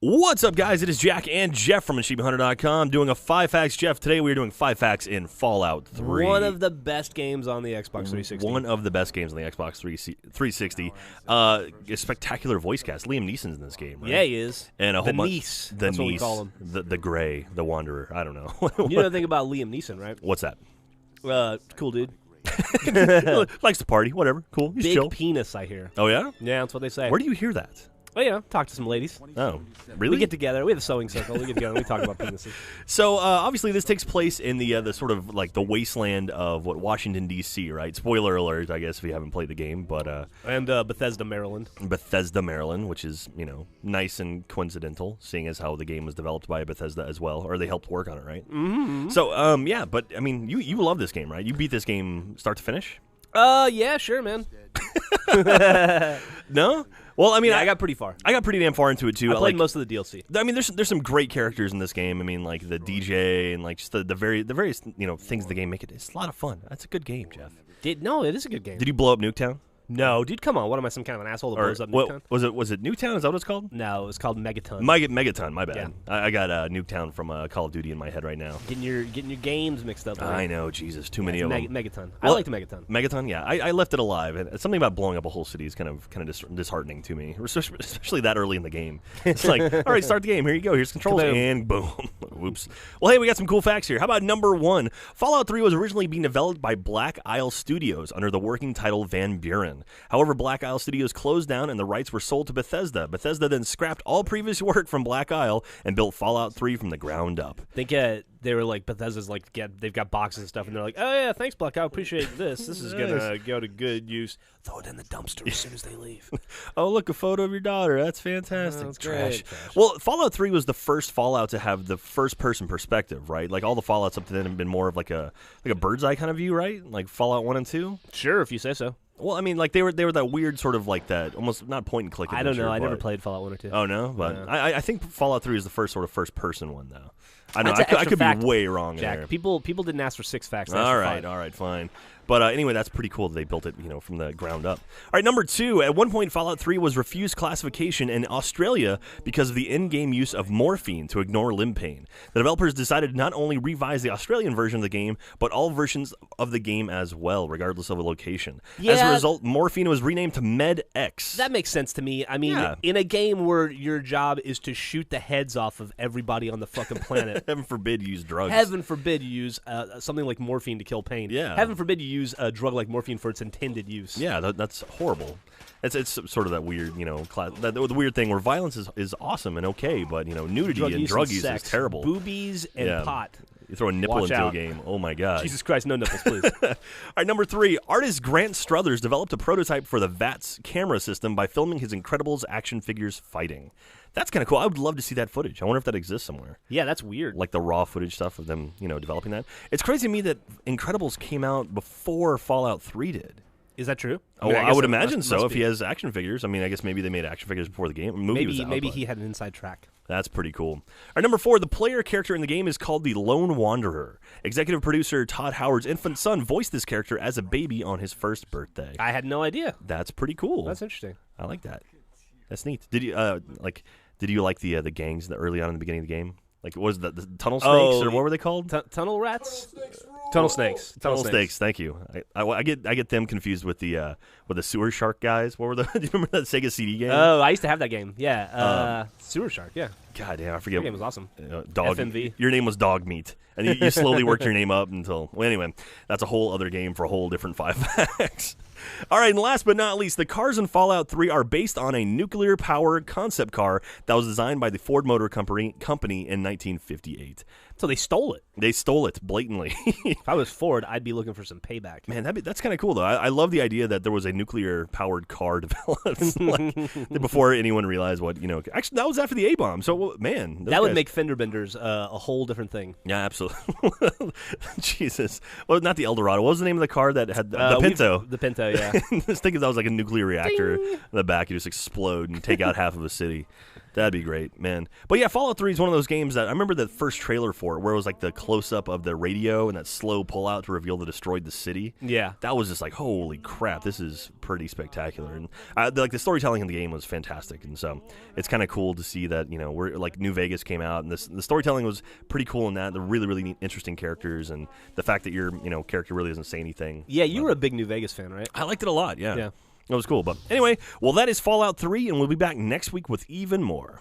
What's up, guys? It is Jack and Jeff from AchievementHunter.com doing a 5 Facts. Jeff, today we are doing 5 Facts in Fallout 3. One of the best games on the Xbox 360. One of the best games on the Xbox 360. A spectacular voice cast. Liam Neeson's in this game, right? Yeah, he is. And a whole bunch. Niece. The That's niece. what we call him. The Gray, the Wanderer. I don't know. You know the thing about Liam Neeson, right? What's that? Cool dude. Likes to party. Whatever. Cool. He's Big chill. penis, I hear. Oh, yeah? Yeah, that's what they say. Where do you hear that? Well, talk to some ladies. Oh, really? We get together. We have a sewing circle. We get together and we talk about penises. So, obviously, this takes place in the sort of, like, the wasteland of, Washington, D.C., right? Spoiler alert, I guess, if you haven't played the game, but... And Bethesda, Maryland. Bethesda, Maryland, which is, nice and coincidental, seeing as how the game was developed by Bethesda as well, or they helped work on it, right? Mm-hmm. So, yeah, but, I mean, you love this game, right? You beat this game start to finish? Yeah, sure, man. No? Well, I mean, I got pretty far. I got pretty damn far into it, too. I played most of the DLC. I mean, there's some great characters in this game. I mean, like the DJ and like just the various things the game make it. It's a lot of fun. That's a good game, Jeff. No, it is a good game. Did you blow up Nuketown? No, dude, come on. What am I, some kind of an asshole that blows up Nuketown? Was it Nuketown? Is that what it's called? No, it was called Megaton. Megaton, my bad. Yeah. I got Nuketown from Call of Duty in my head right now. Getting your games mixed up. I know, Jesus, too many of them. Megaton. Well, I liked Megaton. Megaton, yeah. I left it alive. And something about blowing up a whole city is kind of disheartening to me, especially that early in the game. It's like, all right, start the game. Here you go. Here's controls, and boom. Whoops. Well, hey, we got some cool facts here. How about number 1? Fallout 3 was originally being developed by Black Isle Studios under the working title Van Buren. However, Black Isle Studios closed down and the rights were sold to Bethesda. Bethesda then scrapped all previous work from Black Isle and built Fallout 3 from the ground up. I think they were like, Bethesda's like, they've got boxes and stuff, and they're like, oh yeah, thanks, Black Isle, appreciate this. This is gonna go to good use. Throw it in the dumpster as soon as they leave. Oh, look, a photo of your daughter. That's fantastic. That's Trash. Trash. Well, Fallout 3 was the first Fallout to have the first-person perspective, right? Like all the Fallouts up to then have been more of like a bird's eye kind of view, right? Like Fallout 1 and 2. Sure, if you say so. Well, I mean, like they were that weird sort of like that, almost not point and click. I don't know. I never played Fallout 1 or 2. Oh no, but No. I think Fallout 3 is the first sort of first-person one, though. I know That's an I could extra fact, be way wrong Jack. there. People didn't ask for 6 facts. All right, fine. But anyway, that's pretty cool that they built it, from the ground up. All right, number 2. At one point, Fallout 3 was refused classification in Australia because of the in-game use of morphine to ignore limb pain. The developers decided to not only revise the Australian version of the game, but all versions of the game as well, regardless of the location. Yeah. As a result, morphine was renamed to Med-X. That makes sense to me. I mean, Yeah. in a game where your job is to shoot the heads off of everybody on the fucking planet. Heaven forbid you use drugs. Heaven forbid you use something like morphine to kill pain. Yeah. Heaven forbid you use a drug like morphine for its intended use. Yeah, that's horrible. It's sort of that weird, the weird thing where violence is awesome and okay, but nudity and drug use is terrible. Boobies and pot. You throw a nipple Watch into out. a game. Oh my god. Jesus Christ, no nipples, please. All right, number 3. Artist Grant Struthers developed a prototype for the VATS camera system by filming his Incredibles action figures fighting. That's kind of cool. I would love to see that footage. I wonder if that exists somewhere. Yeah, that's weird. Like the raw footage stuff of them, developing that. It's crazy to me that Incredibles came out before Fallout 3 did. Is that true? Oh, I I would guess imagine must so. If be. he has action figures, I mean, I guess maybe they made action figures before the game. Movie was out, Maybe but he had an inside track. that's pretty cool. All right, number 4. The player character in the game is called the Lone Wanderer. Executive producer Todd Howard's infant son voiced this character as a baby on his first birthday. I had no idea. That's pretty cool. That's interesting. I like that. That's neat. Did you like the gangs early on in the beginning of the game? Like, what was that? The tunnel snakes, or what were they called? Tunnel rats? Tunnel snakes. Tunnel snakes. Thank you. I get them confused with the sewer shark guys. What were the? Do you remember that Sega CD game? Oh, I used to have that game. Yeah. Sewer Shark. Yeah. God damn, I forget. That game was awesome. Dog. FMV. Your name was Dog Meat, and you slowly worked your name up until. Well, anyway, that's a whole other game for a whole different 5 facts. All right, and last but not least, the cars in Fallout 3 are based on a nuclear-powered concept car that was designed by the Ford Motor Company in 1958. So they stole it. They stole it blatantly. If I was Ford, I'd be looking for some payback. Man, that's kind of cool, though. I love the idea that there was a nuclear-powered car developed before anyone realized what, Actually, that was after the A-bomb, so, man. That would make fender benders a whole different thing. Yeah, absolutely. Jesus. Well, not the Eldorado. What was the name of the car that had the Pinto? The Pinto, yeah. Just think if that was like a nuclear reactor in the back, you just explode and take out half of a city. That'd be great, man. But yeah, Fallout 3 is one of those games that I remember the first trailer for it, where it was like the close-up of the radio and that slow pull-out to reveal the destroyed the city. Yeah. That was just like, holy crap, this is pretty spectacular. And the storytelling in the game was fantastic. And so it's kind of cool to see that, we're like New Vegas came out, and the storytelling was pretty cool in that. The really, really neat, interesting characters, and the fact that your character really doesn't say anything. Yeah, you were a big New Vegas fan, right? I liked it a lot, yeah. Yeah. It was cool. But anyway, that is Fallout 3, and we'll be back next week with even more.